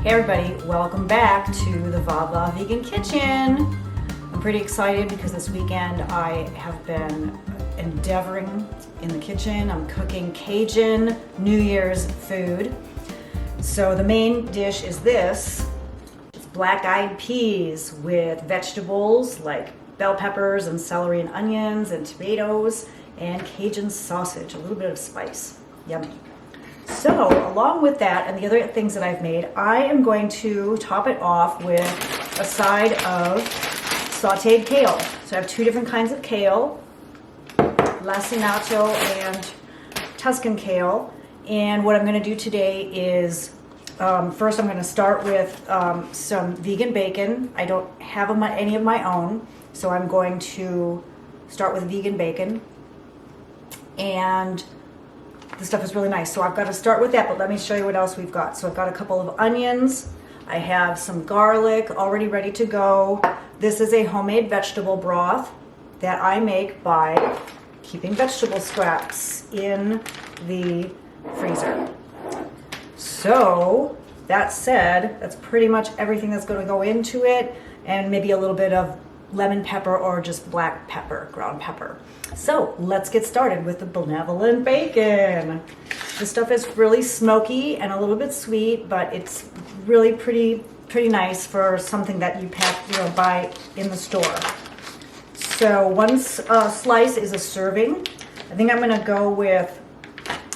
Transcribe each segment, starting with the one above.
Hey everybody, welcome back to the Vava Vegan Kitchen. I'm pretty excited because this weekend I have been endeavoring in the kitchen. I'm cooking Cajun New Year's food. So the main dish is this. It's black-eyed peas with vegetables like bell peppers and celery and onions and tomatoes and Cajun sausage, a little bit of spice. Yummy. So along with that and the other things that I've made, I am going to top it off with a side of sautéed kale. So I have two different kinds of kale, lacinato and Tuscan kale. And what I'm going to do today is, first I'm going to start with some vegan bacon. I don't have any of my own, so I'm going to start with vegan bacon. And the stuff is really nice. So I've got to start with that, but let me show you what else we've got. So I've got a couple of onions. I have some garlic already ready to go. This is a homemade vegetable broth that I make by keeping vegetable scraps in the freezer. So that said, that's pretty much everything that's going to go into it, and maybe a little bit of lemon pepper or just black pepper, ground pepper. So let's get started with the benevolent bacon. This stuff is really smoky and a little bit sweet, but it's really pretty nice for something that you buy in the store. So one slice is a serving. I think I'm going to go with,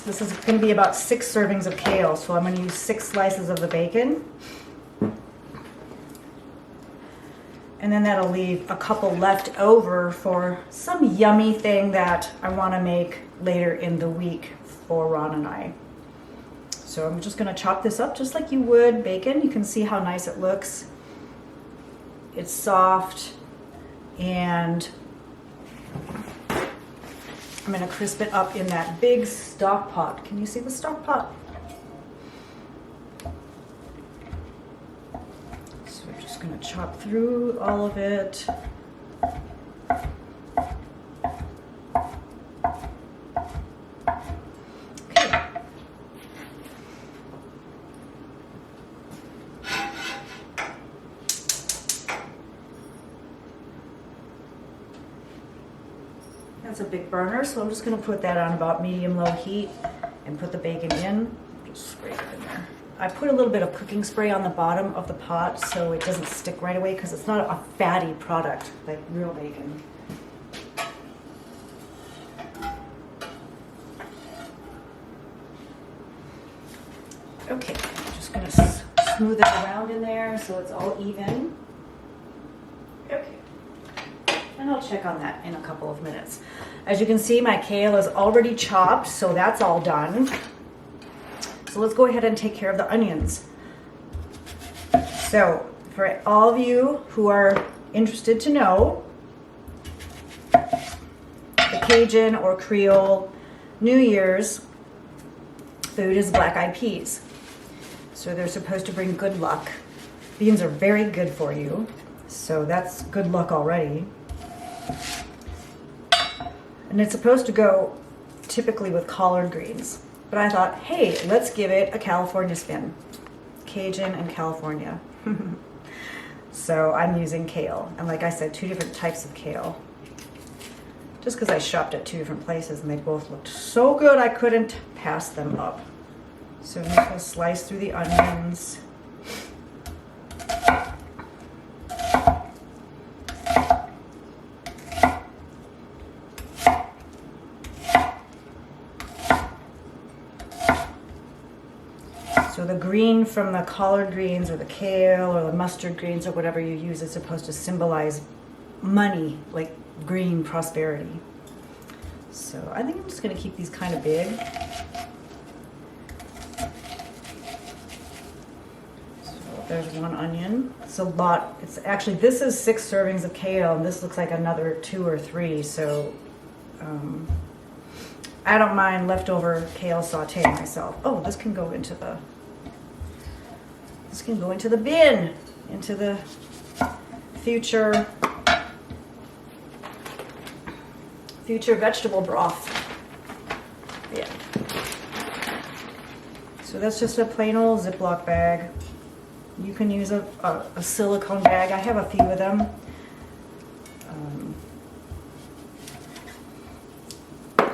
this is going to be about 6 servings of kale, so I'm going to use 6 slices of the bacon. And then that'll leave a couple left over for some yummy thing that I want to make later in the week for Ron and I. So I'm just going to chop this up just like you would bacon. You can see how nice it looks. It's soft, and I'm going to crisp it up in that big stock pot. Can you see the stock pot? Going to chop through all of it. Okay. That's a big burner, so I'm just going to put that on about medium-low heat and put the bacon in. Just scrape it in there. I put a little bit of cooking spray on the bottom of the pot so it doesn't stick right away, because it's not a fatty product like real bacon. Okay, I'm just going to smooth it around in there so it's all even. Okay, and I'll check on that in a couple of minutes. As you can see, my kale is already chopped, so that's all done. So let's go ahead and take care of the onions. So for all of you who are interested to know, the Cajun or Creole New Year's food is black-eyed peas. So they're supposed to bring good luck. Beans are very good for you, so that's good luck already. And it's supposed to go typically with collard greens. But I thought, hey, let's give it a California spin. Cajun and California. So I'm using kale. And like I said, 2 different types of kale. Just because I shopped at 2 different places and they both looked so good, I couldn't pass them up. So I'm just going to slice through the onions. So the green from the collard greens or the kale or the mustard greens or whatever you use is supposed to symbolize money, like green prosperity. So I think I'm just going to keep these kind of big. So there's 1 onion. It's a lot. It's actually, this is 6 servings of kale, and this looks like another 2 or 3. So I don't mind leftover kale sauté myself. Oh, this can go into the bin, into the future vegetable broth. Yeah. So that's just a plain old Ziploc bag. You can use a silicone bag. I have a few of them.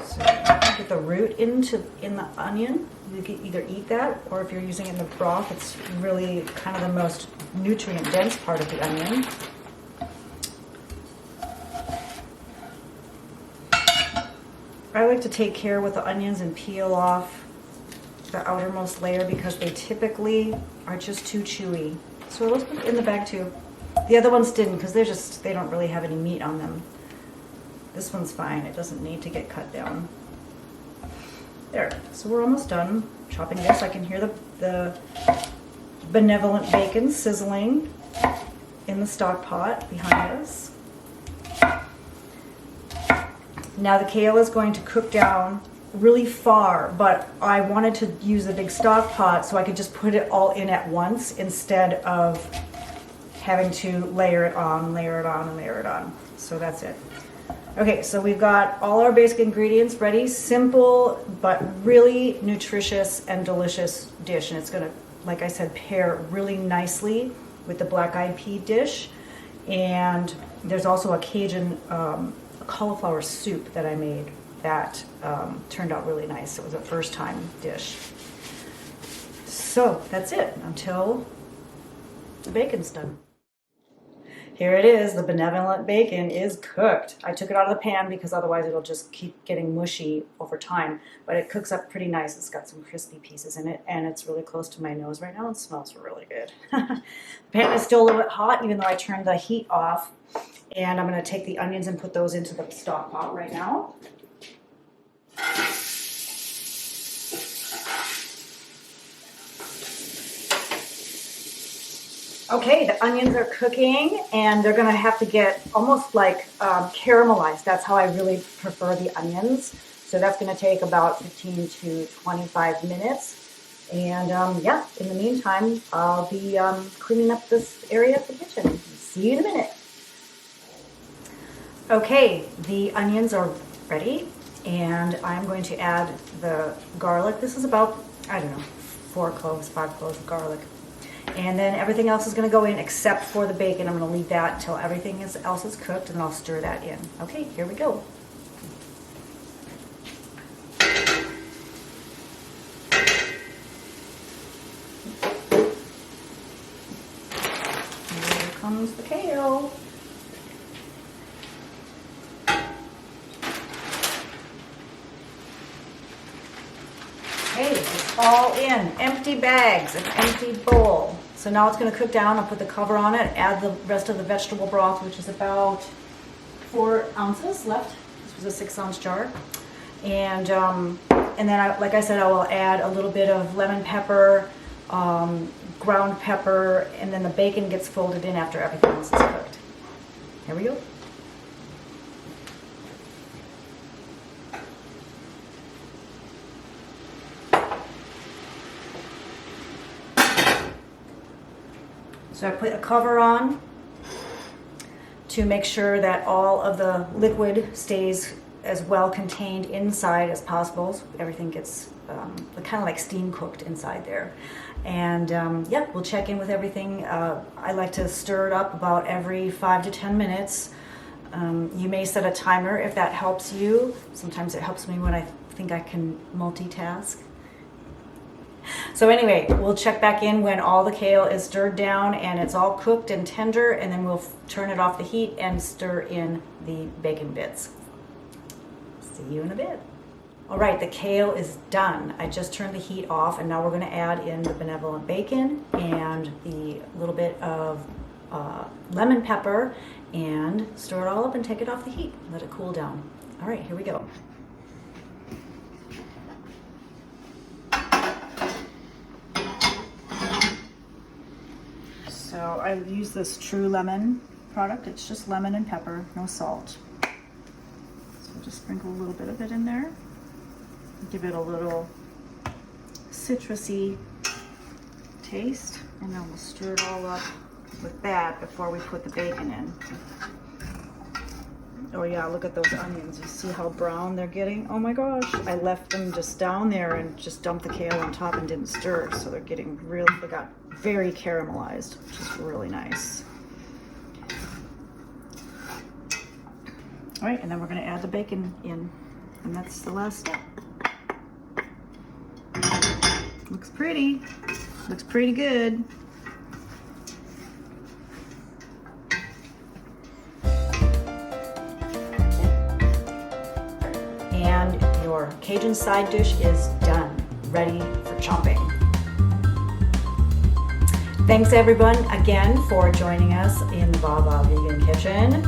So get the root in the onion. You can either eat that, or if you're using it in the broth, it's really kind of the most nutrient dense part of the onion. I like to take care with the onions and peel off the outermost layer because they typically are just too chewy. So let's put it in the bag too. The other ones didn't because they don't really have any meat on them. This one's fine. It doesn't need to get cut down. There. So we're almost done chopping this. I can hear the benevolent bacon sizzling in the stock pot behind us. Now the kale is going to cook down really far, but I wanted to use a big stock pot so I could just put it all in at once instead of having to layer it on, layer it on, and layer it on. So that's it. Okay, so we've got all our basic ingredients ready. Simple, but really nutritious and delicious dish. And it's gonna, like I said, pair really nicely with the black-eyed pea dish. And there's also a Cajun cauliflower soup that I made that turned out really nice. It was a first-time dish. So that's it until the bacon's done. Here it is. The benevolent bacon is cooked. I took it out of the pan because otherwise it'll just keep getting mushy over time. But it cooks up pretty nice. It's got some crispy pieces in it, and it's really close to my nose right now and smells really good. The pan is still a little bit hot, even though I turned the heat off. And I'm going to take the onions and put those into the stock pot right now. Okay, the onions are cooking, and they're going to have to get almost like caramelized. That's how I really prefer the onions. So that's going to take about 15 to 25 minutes. And yeah, in the meantime, I'll be cleaning up this area of the kitchen. See you in a minute. Okay, the onions are ready, and I'm going to add the garlic. This is about, I don't know, 4 cloves, 5 cloves of garlic. And then everything else is going to go in except for the bacon. I'm going to leave that until everything else is cooked, and I'll stir that in. Okay, here we go. Here comes the kale. Okay, it's all in. Empty bags, an empty bowl. So now it's going to cook down. I'll put the cover on it, add the rest of the vegetable broth, which is about 4 ounces left. This was a 6-ounce jar. And then, like I said, I will add a little bit of lemon pepper, ground pepper, and then the bacon gets folded in after everything else is cooked. Here we go. So I put a cover on to make sure that all of the liquid stays as well contained inside as possible. So everything gets kind of like steam cooked inside there. And yeah, we'll check in with everything. I like to stir it up about every 5 to 10 minutes. You may set a timer if that helps you. Sometimes it helps me when I think I can multitask. So anyway, we'll check back in when all the kale is stirred down and it's all cooked and tender, and then we'll turn it off the heat and stir in the bacon bits. See you in a bit. All right, the kale is done. I just turned the heat off, and now we're going to add in the benevolent bacon and the little bit of lemon pepper and stir it all up and take it off the heat. Let it cool down. All right, here we go. So I use this True Lemon product. It's just lemon and pepper, no salt. So just sprinkle a little bit of it in there. Give it a little citrusy taste, and then we'll stir it all up with that before we put the bacon in. Oh yeah, look at those onions. You see how brown they're getting? Oh my gosh. I left them just down there and just dumped the kale on top and didn't stir. So they're getting really, they got very caramelized, which is really nice. All right, and then we're gonna add the bacon in, and that's the last step. Looks pretty. Looks pretty good. And your Cajun side dish is done, ready for chopping. Thanks everyone again for joining us in the Baba Vegan Kitchen,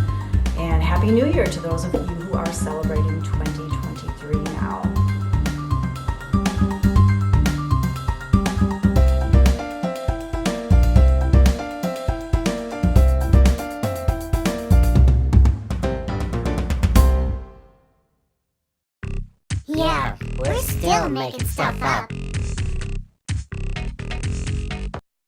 and Happy New Year to those of you who are celebrating 2023 now. Yeah, we're still making stuff up.